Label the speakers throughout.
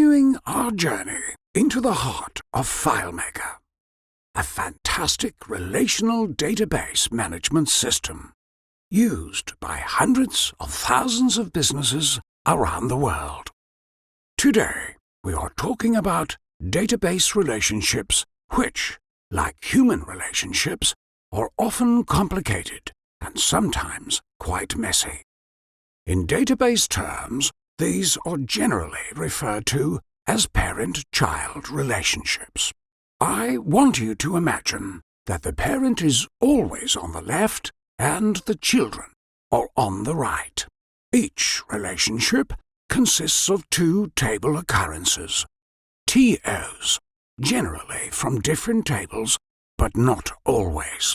Speaker 1: continuing our journey into the heart of FileMaker, a fantastic relational database management system used by hundreds of thousands of businesses around the world. Today, we are talking about database relationships which, like human relationships, are often complicated and sometimes quite messy. In database terms, these are generally referred to as parent-child relationships. I want you to imagine that the parent is always on the left and the children are on the right. Each relationship consists of two table occurrences, TOs, generally from different tables, but not always.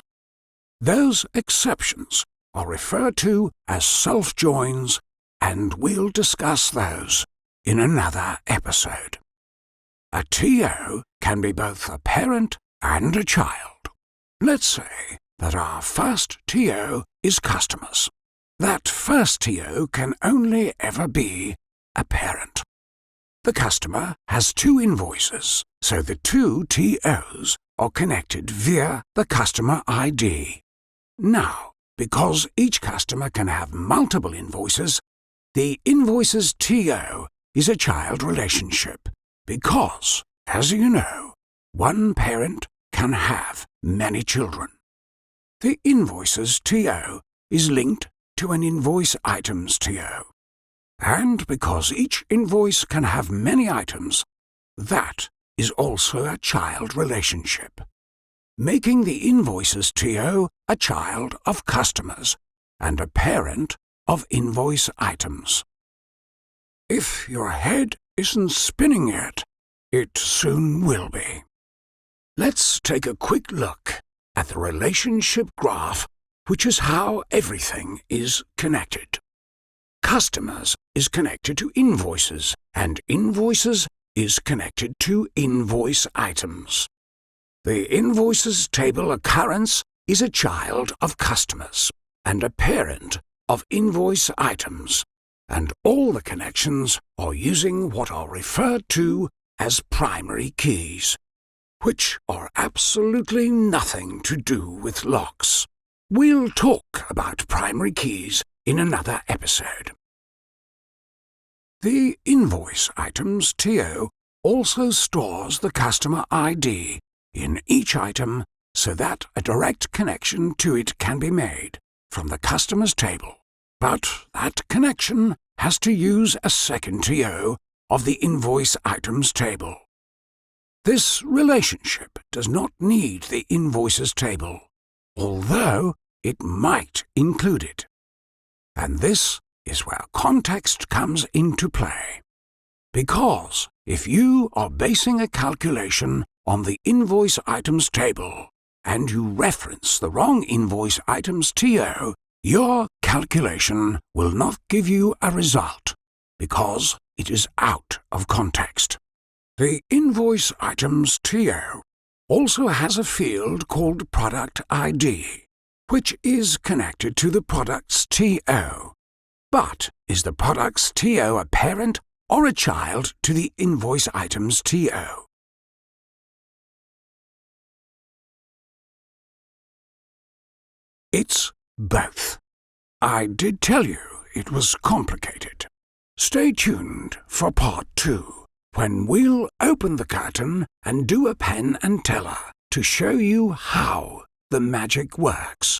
Speaker 1: Those exceptions are referred to as self-joins, and we'll discuss those in another episode. A TO can be both a parent and a child. Let's say that our first TO is customers. That first TO can only ever be a parent. The customer has two invoices, so the two TOs are connected via the customer ID. Now, because each customer can have multiple invoices, the invoices TO is a child relationship because, as you know, one parent can have many children. The invoices TO is linked to an invoice items TO. And because each invoice can have many items, that is also a child relationship, making the invoices TO a child of customers and a parent of invoice items. If your head isn't spinning yet, it soon will be. Let's take a quick look at the relationship graph, which is how everything is connected. Customers is connected to invoices, and invoices is connected to invoice items. The invoices table occurrence is a child of customers and a parent of invoice items, and all the connections are using what are referred to as primary keys, which are absolutely nothing to do with locks. We'll talk about primary keys in another episode. The invoice items TO also stores the customer ID in each item so that a direct connection to it can be made from the customer's table. But that connection has to use a second TO of the invoice items table. This relationship does not need the invoices table, although it might include it. And this is where context comes into play. Because if you are basing a calculation on the invoice items table and you reference the wrong invoice items TO, your calculation will not give you a result because it is out of context. The invoice items TO also has a field called product ID, which is connected to the product's TO. But is the product's TO a parent or a child to the invoice items TO? It's both. I did tell you it was complicated. Stay tuned for part 2, when we'll open the curtain and do a Penn and Teller to show you how the magic works.